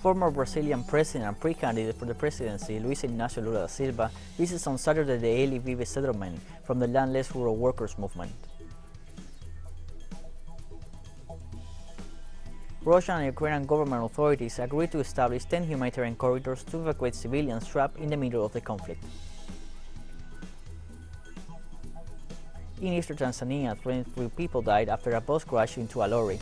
Former Brazilian president and pre-candidate for the presidency, Luiz Inácio Lula da Silva, visits on Saturday the Ele Vive settlement from the landless rural workers movement. Russian and Ukrainian government authorities agreed to establish 10 humanitarian corridors to evacuate civilians trapped in the middle of the conflict. In eastern Tanzania, 23 people died after a bus crashed into a lorry.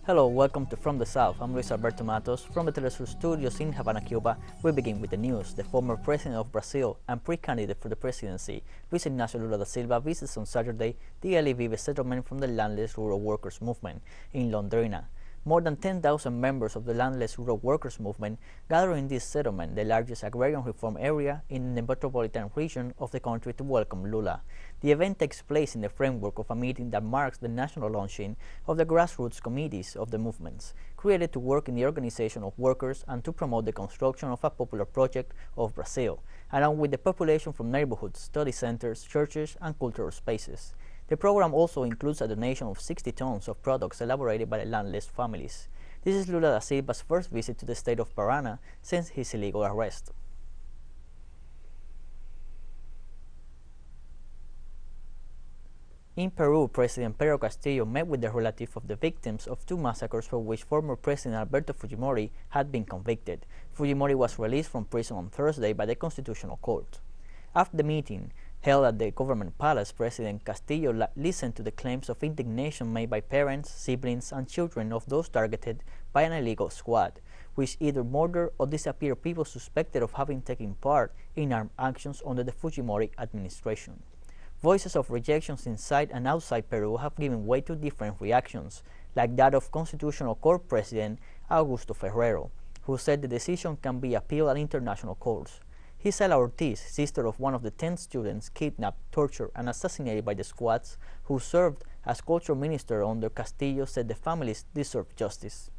Hello, welcome to From the South. I'm Luis Alberto Matos from the teleSUR studios in Havana, Cuba. We begin with the news. The former president of Brazil and pre-candidate for the presidency, Luiz Inácio Lula da Silva, visits on Saturday the Ele Vive settlement from the landless rural workers movement in Londrina. More than 10,000 members of the landless rural workers movement gather in this settlement, the largest agrarian reform area in the metropolitan region of the country, to welcome Lula. The event takes place in the framework of a meeting that marks the national launching of the grassroots committees of the movements, created to work in the organization of workers and to promote the construction of a popular project of Brazil, along with the population from neighborhoods, study centers, churches, and cultural spaces. The program also includes a donation of 60 tons of products elaborated by the landless families. This is Lula da Silva's first visit to the state of Parana since his illegal arrest. In Peru, President Pedro Castillo met with the relatives of the victims of two massacres for which former President Alberto Fujimori had been convicted. Fujimori was released from prison on Thursday by the Constitutional Court. After the meeting, held at the government palace, President Castillo listened to the claims of indignation made by parents, siblings, and children of those targeted by an illegal squad, which either murder or disappear people suspected of having taken part in armed actions under the Fujimori administration. Voices of rejections inside and outside Peru have given way to different reactions, like that of Constitutional Court President Augusto Ferrero, who said the decision can be appealed at international courts. Gisela Ortiz, sister of one of the 10 students kidnapped, tortured, and assassinated by the squads, who served as culture minister under Castillo, said the families deserve justice.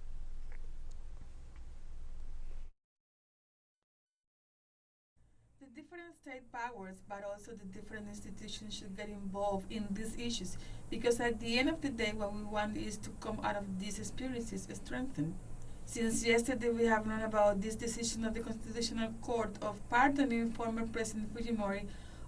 The different state powers, but also the different institutions, should get involved in these issues, because at the end of the day, what we want is to come out of these experiences strengthened. Since yesterday we have known about this decision of the Constitutional Court of pardoning former President Fujimori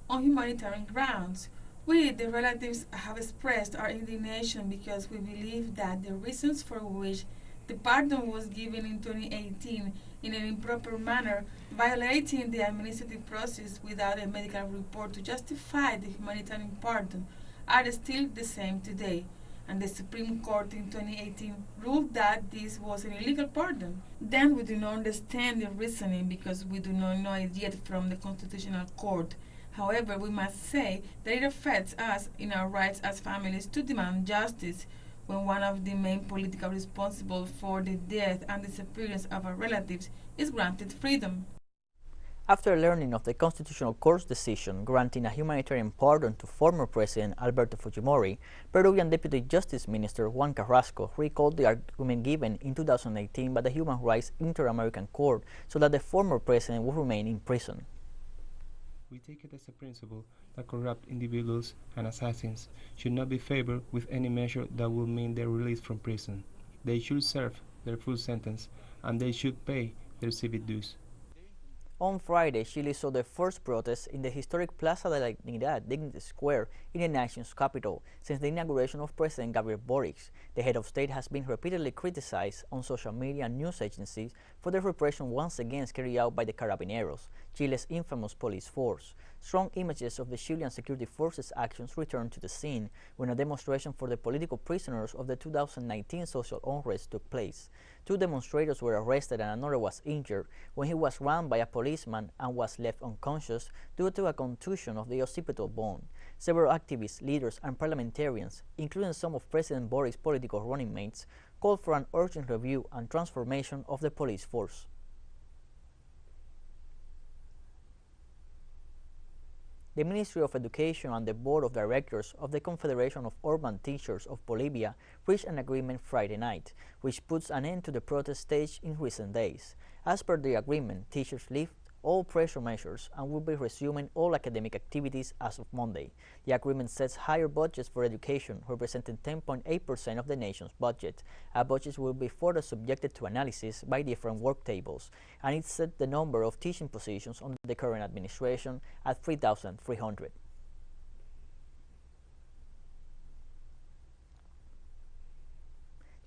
on humanitarian grounds. We, the relatives, have expressed our indignation because we believe that the reasons for which the pardon was given in 2018 in an improper manner, violating the administrative process without a medical report to justify the humanitarian pardon, are still the same today. And the Supreme Court in 2018 ruled that this was an illegal pardon. Then we do not understand the reasoning because we do not know it yet from the Constitutional Court. However, we must say that it affects us in our rights as families to demand justice when one of the main political responsible for the death and disappearance of our relatives is granted freedom. After learning of the Constitutional Court's decision granting a humanitarian pardon to former President Alberto Fujimori, Peruvian Deputy Justice Minister Juan Carrasco recalled the argument given in 2018 by the Human Rights Inter-American Court so that the former president would remain in prison. We take it as a principle that corrupt individuals and assassins should not be favored with any measure that will mean their release from prison. They should serve their full sentence and they should pay their civic dues. On Friday, Chile saw the first protests in the historic Plaza de la Dignidad Square in the nation's capital since the inauguration of President Gabriel Boric. The head of state has been repeatedly criticized on social media and news agencies for the repression once again carried out by the Carabineros, Chile's infamous police force. Strong images of the Chilean security forces' actions returned to the scene when a demonstration for the political prisoners of the 2019 social unrest took place. 2 demonstrators were arrested and another was injured when he was run by a policeman and was left unconscious due to a contusion of the occipital bone. Several activists, leaders, and parliamentarians, including some of President Boric's political running mates, called for an urgent review and transformation of the police force. The Ministry of Education and the Board of Directors of the Confederation of Urban Teachers of Bolivia reached an agreement Friday night, which puts an end to the protest stage in recent days. As per the agreement, teachers lift all pressure measures and will be resuming all academic activities as of Monday. The agreement sets higher budgets for education, representing 10.8% of the nation's budget. Budgets will be further subjected to analysis by different work tables, and it set the number of teaching positions under the current administration at 3,300.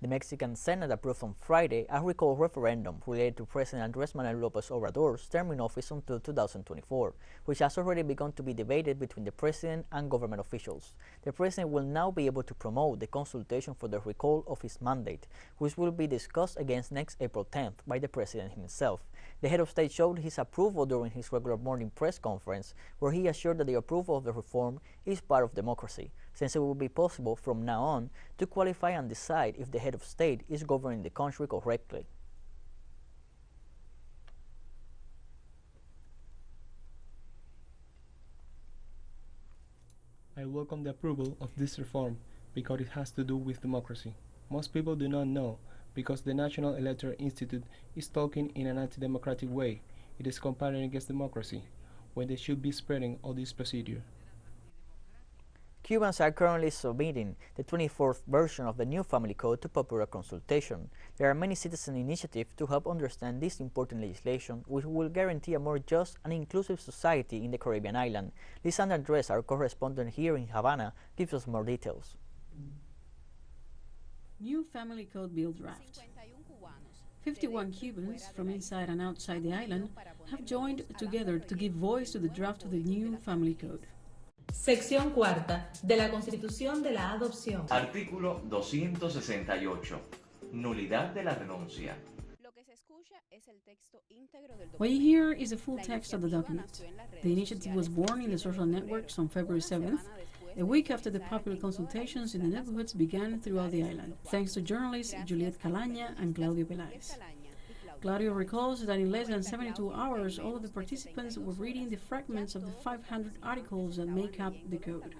The Mexican Senate approved on Friday a recall referendum related to President Andrés Manuel López Obrador's term in office until 2024, which has already begun to be debated between the president and government officials. The president will now be able to promote the consultation for the recall of his mandate, which will be discussed again next April 10th by the president himself. The head of state showed his approval during his regular morning press conference, where he assured that the approval of the reform is part of democracy, since it will be possible from now on to qualify and decide if the head of state is governing the country correctly. I welcome the approval of this reform because it has to do with democracy. Most people do not know because the National Electoral Institute is talking in an anti-democratic way. It is comparing against democracy when they should be spreading all this procedure. Cubans are currently submitting the 24th version of the new family code to popular consultation. There are many citizen initiatives to help understand this important legislation, which will guarantee a more just and inclusive society in the Caribbean island. Lisandra Andres, our correspondent here in Havana, gives us more details. New family code bill draft. 51 Cubans from inside and outside the island have joined together to give voice to the draft of the new family code. Sección cuarta de la Constitución de la Adopción. Artículo 268. Nulidad de la renuncia. What you hear is the full text of the document. The initiative was born in the social networks on February 7th, a week after the popular consultations in the neighborhoods began throughout the island, thanks to journalists Juliet Calaña and Claudio Peláez. Claudio recalls that in less than 72 hours, all of the participants were reading the fragments of the 500 articles that make up the code.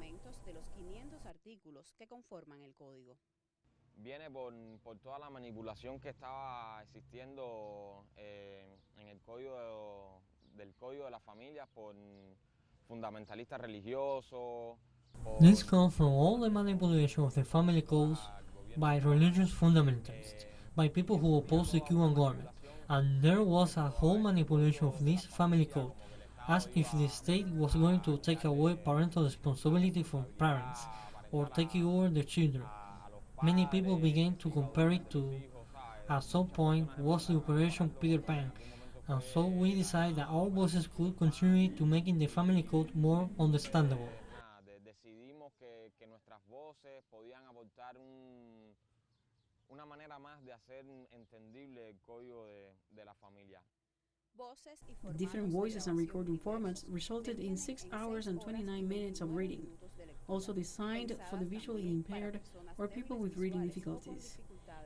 Viene por toda la manipulación que estaba existiendo en el código del código de la familia por fundamentalistas religiosos. This comes from all the manipulation of the family codes by religious fundamentalists, by people who oppose the Cuban government. And there was a whole manipulation of this family code, as if the state was going to take away parental responsibility from parents, or take over the children. Many people began to compare it to, at some point, was the Operation Peter Pan, and so we decided that our voices could contribute to making the family code more understandable. Decidimos que nuestras voces podían aportar una manera más de hacer entendible el código de la familia. The different voices and recording formats resulted in 6 hours and 29 minutes of reading, also designed for the visually impaired or people with reading difficulties.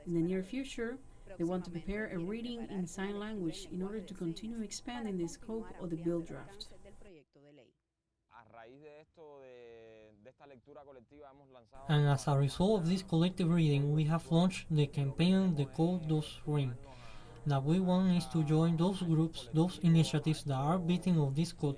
In the near future, they want to prepare a reading in sign language in order to continue expanding the scope of the bill draft. And as a result of this collective reading, we have launched the campaign The Code Does Ring. That we want is to join those groups, those initiatives that are beating of this code,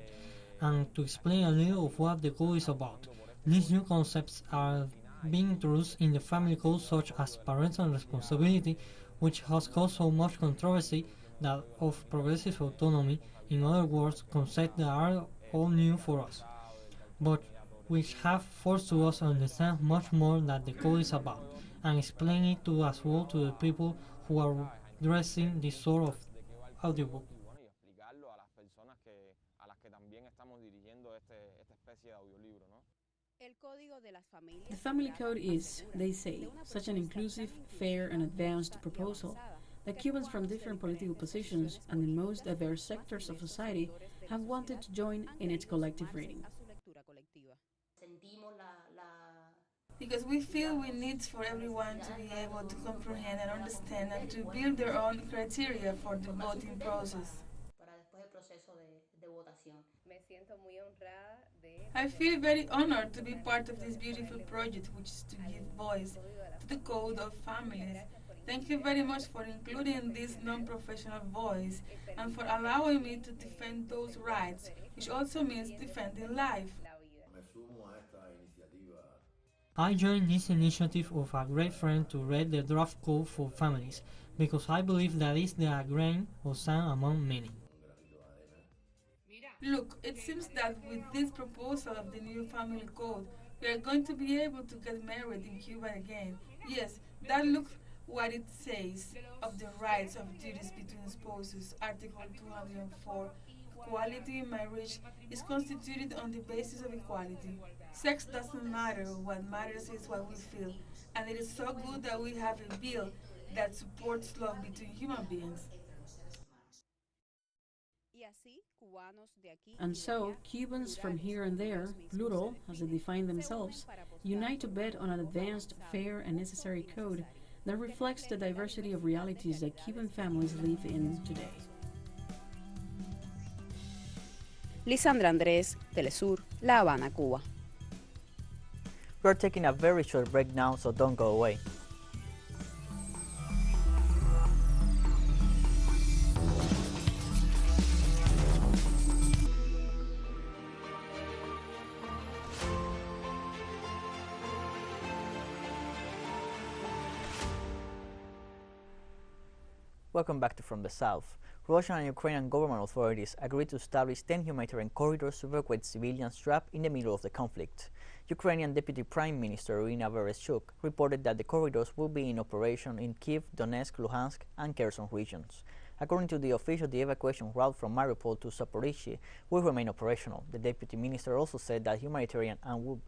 and to explain a little of what the code is about. These new concepts are being introduced in the family code, such as parental responsibility, which has caused so much controversy, that of progressive autonomy, in other words, concepts that are all new for us, but which have forced us to understand much more that the code is about, and explain it to as well to the people who are addressing this sort of audiobook. The family code is, they say, such an inclusive, fair and advanced proposal that Cubans from different political positions and the most diverse sectors of society have wanted to join in its collective reading. Because we feel we need for everyone to be able to comprehend and understand and to build their own criteria for the voting process. I feel very honored to be part of this beautiful project, which is to give voice to the code of families Thank you very much for including this non-professional voice and for allowing me to defend those rights, which also means defending life. I joined this initiative of a great friend to read the draft code for families, because I believe that is the grain of sand among many. Look, it seems that with this proposal of the new family code, we are going to be able to get married in Cuba again. Yes, that looks what it says of the rights of duties between spouses. Article 204. Equality in marriage is constituted on the basis of equality. Sex doesn't matter, what matters is what we feel. And it is so good that we have a bill that supports love between human beings. And so, Cubans from here and there, plural as they define themselves, unite to bet on an advanced, fair, and necessary code that reflects the diversity of realities that Cuban families live in today. Lisandra Andrés, Telesur, La Habana, Cuba. We're taking a very short break now, so don't go away. Welcome back to From the South. Russian and Ukrainian government authorities agreed to establish 10 humanitarian corridors to evacuate civilians trapped in the middle of the conflict. Ukrainian Deputy Prime Minister Irina Vereshchuk reported that the corridors will be in operation in Kyiv, Donetsk, Luhansk, and Kherson regions. According to the official, the evacuation route from Mariupol to Zaporizhzhia will remain operational. The deputy minister also said that humanitarian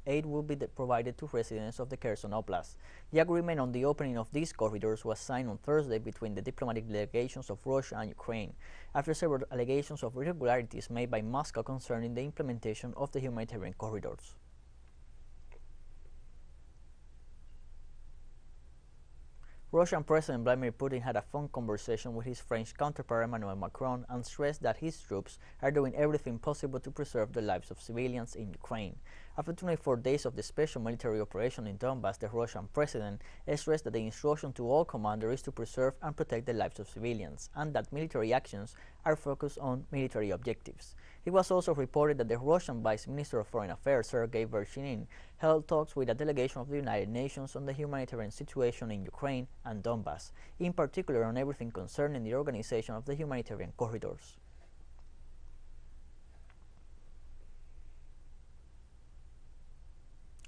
aid will be provided to residents of the Kherson Oblast. The agreement on the opening of these corridors was signed on Thursday between the diplomatic delegations of Russia and Ukraine, after several allegations of irregularities made by Moscow concerning the implementation of the humanitarian corridors. Russian President Vladimir Putin had a phone conversation with his French counterpart Emmanuel Macron and stressed that his troops are doing everything possible to preserve the lives of civilians in Ukraine. After 24 days of the special military operation in Donbass, the Russian president stressed that the instruction to all commanders is to preserve and protect the lives of civilians, and that military actions are focused on military objectives. It was also reported that the Russian Vice Minister of Foreign Affairs, Sergei Vershinin, held talks with a delegation of the United Nations on the humanitarian situation in Ukraine and Donbass, in particular on everything concerning the organization of the humanitarian corridors.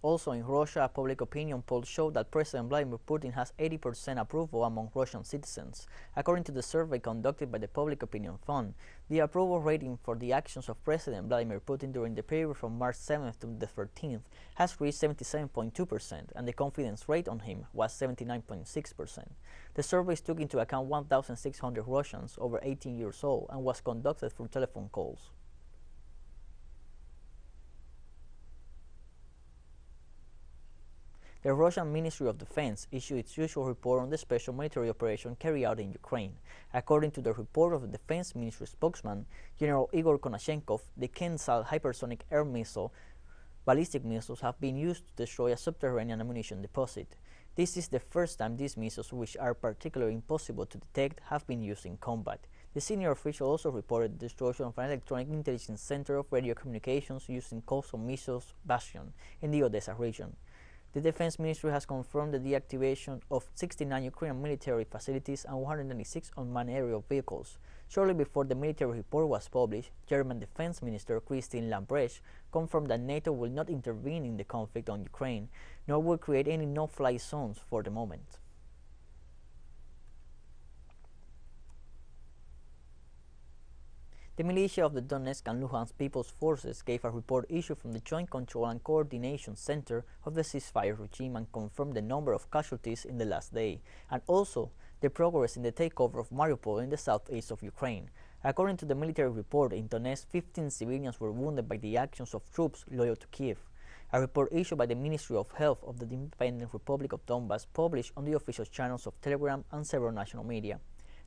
Also in Russia, a public opinion poll showed that President Vladimir Putin has 80% approval among Russian citizens. According to the survey conducted by the Public Opinion Fund, the approval rating for the actions of President Vladimir Putin during the period from March 7th to the 13th has reached 77.2%, and the confidence rate on him was 79.6%. The surveys took into account 1,600 Russians over 18 years old and was conducted through telephone calls. The Russian Ministry of Defense issued its usual report on the special military operation carried out in Ukraine. According to the report of the Defense Ministry spokesman, General Igor Konashenkov, the Kensal hypersonic air missile ballistic missiles have been used to destroy a subterranean ammunition deposit. This is the first time these missiles, which are particularly impossible to detect, have been used in combat. The senior official also reported the destruction of an electronic intelligence center of radio communications using coastal missiles Bastion in the Odessa region. The Defense Ministry has confirmed the deactivation of 69 Ukrainian military facilities and 196 unmanned aerial vehicles. Shortly before the military report was published, German Defense Minister Christine Lambrecht confirmed that NATO will not intervene in the conflict on Ukraine, nor will create any no-fly zones for the moment. The militia of the Donetsk and Luhansk People's Forces gave a report issued from the Joint Control and Coordination Center of the ceasefire regime and confirmed the number of casualties in the last day, and also the progress in the takeover of Mariupol in the southeast of Ukraine. According to the military report, in Donetsk, 15 civilians were wounded by the actions of troops loyal to Kiev. A report issued by the Ministry of Health of the Independent Republic of Donbass published on the official channels of Telegram and several national media.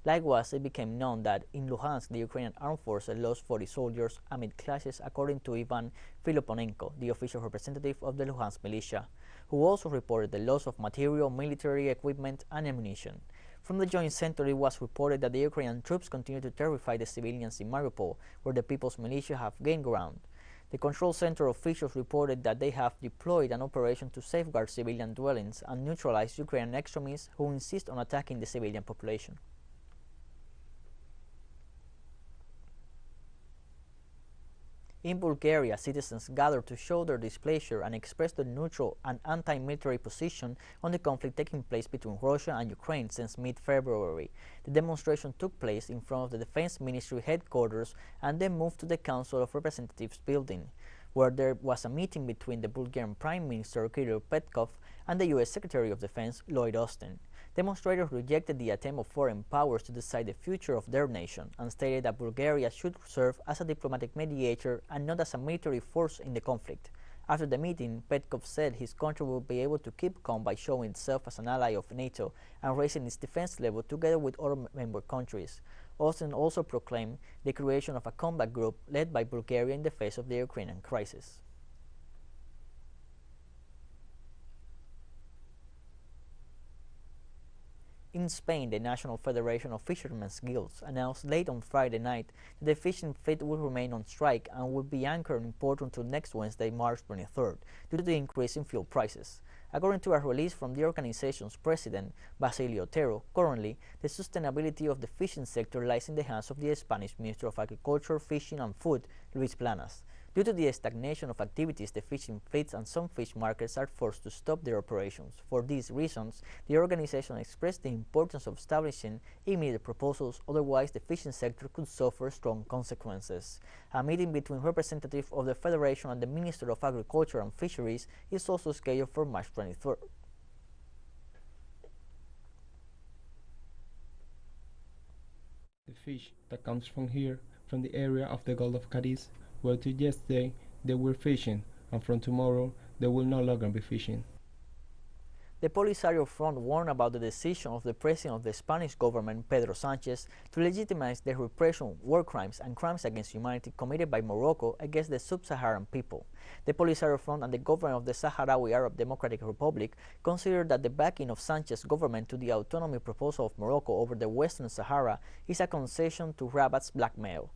Likewise, it became known that in Luhansk, the Ukrainian armed forces lost 40 soldiers amid clashes, according to Ivan Filoponenko, the official representative of the Luhansk militia, who also reported the loss of material, military equipment, and ammunition. From the joint center, it was reported that the Ukrainian troops continue to terrify the civilians in Mariupol, where the People's Militia have gained ground. The control center officials reported that they have deployed an operation to safeguard civilian dwellings and neutralize Ukrainian extremists who insist on attacking the civilian population. In Bulgaria, citizens gathered to show their displeasure and express their neutral and anti-military position on the conflict taking place between Russia and Ukraine since mid-February. The demonstration took place in front of the Defense Ministry headquarters and then moved to the Council of Representatives building, where there was a meeting between the Bulgarian Prime Minister Kirill Petkov and the U.S. Secretary of Defense Lloyd Austin. Demonstrators rejected the attempt of foreign powers to decide the future of their nation and stated that Bulgaria should serve as a diplomatic mediator and not as a military force in the conflict. After the meeting, Petkov said his country will be able to keep calm by showing itself as an ally of NATO and raising its defense level together with other member countries. Austin also proclaimed the creation of a combat group led by Bulgaria in the face of the Ukrainian crisis. In Spain, the National Federation of Fishermen's Guilds announced late on Friday night that the fishing fleet will remain on strike and will be anchored in port until next Wednesday, March 23rd, due to the increase in fuel prices. According to a release from the organization's president, Basilio Otero, currently, the sustainability of the fishing sector lies in the hands of the Spanish Minister of Agriculture, Fishing and Food, Luis Planas. Due to the stagnation of activities, the fishing fleets and some fish markets are forced to stop their operations. For these reasons, the organization expressed the importance of establishing immediate proposals, otherwise the fishing sector could suffer strong consequences. A meeting between representatives of the Federation and the Minister of Agriculture and Fisheries is also scheduled for March 23rd. The fish that comes from here, from the area of the Gulf of Cadiz, where to yesterday they were fishing, and from tomorrow they will no longer be fishing. The Polisario Front warned about the decision of the president of the Spanish government, Pedro Sanchez, to legitimize the repression, war crimes, and crimes against humanity committed by Morocco against the sub-Saharan people. The Polisario Front and the government of the Sahrawi Arab Democratic Republic consider that the backing of Sanchez's government to the autonomy proposal of Morocco over the Western Sahara is a concession to Rabat's blackmail.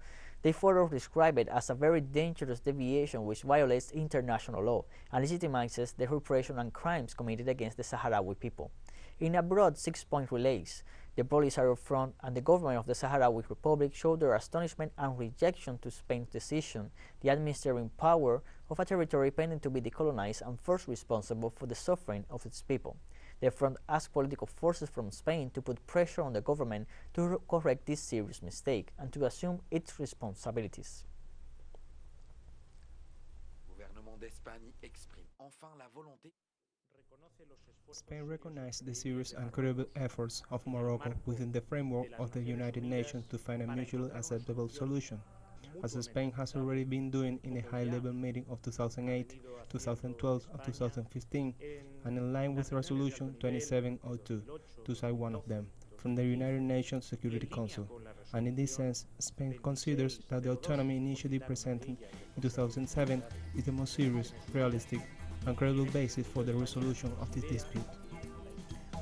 They further describe it as a very dangerous deviation which violates international law and legitimizes the repression and crimes committed against the Sahrawi people. In a broad 6-point release, the Polisario Front and the government of the Sahrawi Republic showed their astonishment and rejection to Spain's decision, the administering power of a territory pending to be decolonized and first responsible for the suffering of its people. The front asked political forces from Spain to put pressure on the government to correct this serious mistake and to assume its responsibilities. Spain recognized the serious and credible efforts of Morocco within the framework of the United Nations to find a mutually acceptable solution, as Spain has already been doing in a high-level meeting of 2008, 2012 and 2015, and in line with Resolution 2702, to cite one of them, from the United Nations Security Council. And in this sense, Spain considers that the autonomy initiative presented in 2007 is the most serious, realistic, and credible basis for the resolution of this dispute.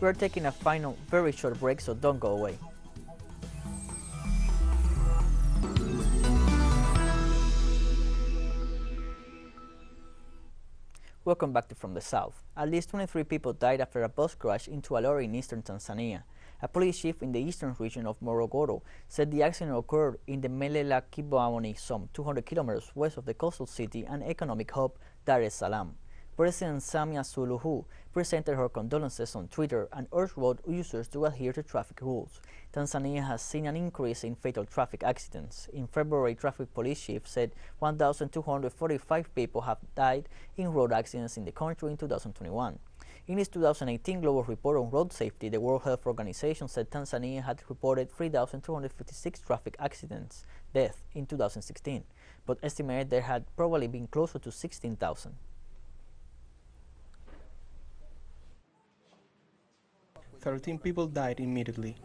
We are taking a final, very short break, so don't go away. Welcome back to From the South. At least 23 people died after a bus crash into a lorry in eastern Tanzania. A police chief in the eastern region of Morogoro said the accident occurred in the Melela Kibaoni zone, 200 kilometers west of the coastal city and economic hub Dar es Salaam. President Samia Suluhu presented her condolences on Twitter and urged road users to adhere to traffic rules. Tanzania has seen an increase in fatal traffic accidents. In February, traffic police chief said 1,245 people have died in road accidents in the country in 2021. In its 2018 global report on road safety, the World Health Organization said Tanzania had reported 3,256 traffic accidents deaths in 2016, but estimated there had probably been closer to 16,000. 13 people died immediately.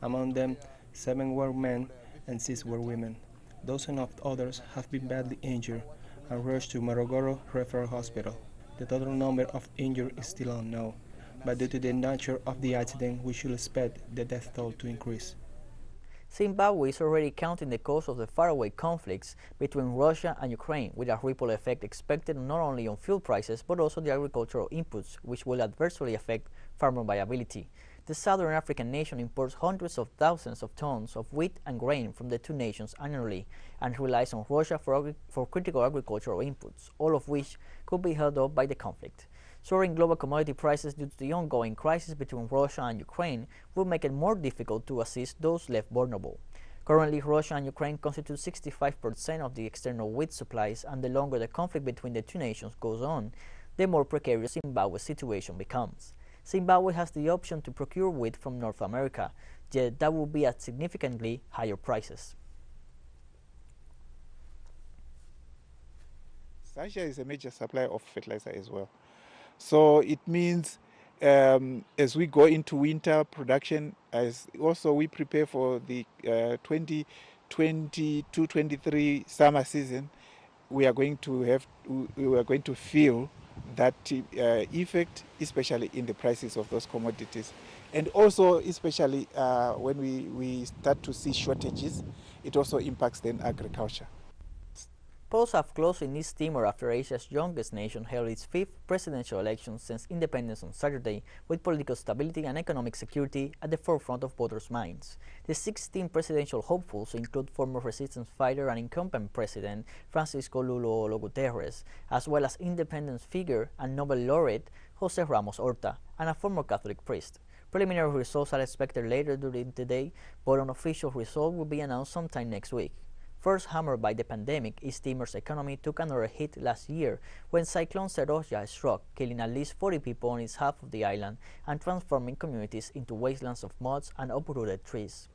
Among them, 7 were men and 6 were women. Dozens of others have been badly injured and rushed to Morogoro Referral Hospital. The total number of injured is still unknown. but due to the nature of the accident, we should expect the death toll to increase. Zimbabwe is already counting the cost of the faraway conflicts between Russia and Ukraine, with a ripple effect expected not only on fuel prices but also the agricultural inputs, which will adversely affect farmer viability. The southern African nation imports hundreds of thousands of tons of wheat and grain from the two nations annually and relies on Russia for critical agricultural inputs, all of which could be held up by the conflict. Soaring global commodity prices due to the ongoing crisis between Russia and Ukraine will make it more difficult to assist those left vulnerable. Currently, Russia and Ukraine constitute 65% of the external wheat supplies, and the longer the conflict between the two nations goes on, the more precarious Zimbabwe's situation becomes. Zimbabwe has the option to procure wheat from North America, yet that will be at significantly higher prices. Russia is a major supplier of fertilizer as well. So it means as we go into winter production, as also we prepare for the 2022-23 summer season, we are going to feel that effect, especially in the prices of those commodities, and also especially when we start to see shortages, it also impacts then agriculture. Polls have closed in East Timor after Asia's youngest nation held its fifth presidential election since independence on Saturday, with political stability and economic security at the forefront of voters' minds. The 16 presidential hopefuls include former resistance fighter and incumbent President Francisco Lula Guterres, as well as independence figure and Nobel laureate Jose Ramos Horta, and a former Catholic priest. Preliminary results are expected later during the day, but an official result will be announced sometime next week. First hammered by the pandemic, East Timor's economy took another hit last year when Cyclone Seroja struck, killing at least 40 people on its half of the island and transforming communities into wastelands of moss and uprooted trees.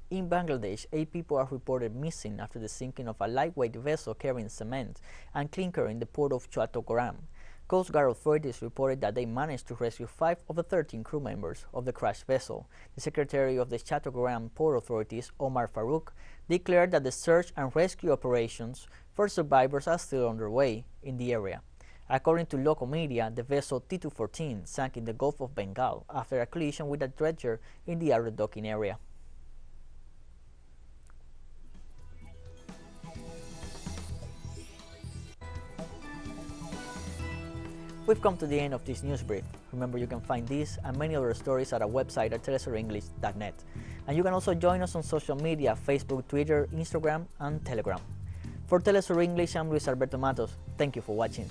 In Bangladesh, 8 people are reported missing after the sinking of a lightweight vessel carrying cement and clinker in the port of Chattogram. Coast Guard authorities reported that they managed to rescue 5 of the 13 crew members of the crashed vessel. The secretary of the Chattogram Port Authorities, Omar Farouk, declared that the search and rescue operations for survivors are still underway in the area. According to local media, the vessel T214 sank in the Gulf of Bengal after a collision with a dredger in the outer docking area. We've come to the end of this news brief. Remember, you can find these and many other stories at our website at telesurenglish.net. And you can also join us on social media: Facebook, Twitter, Instagram, and Telegram. For Telesur English, I'm Luis Alberto Matos. Thank you for watching.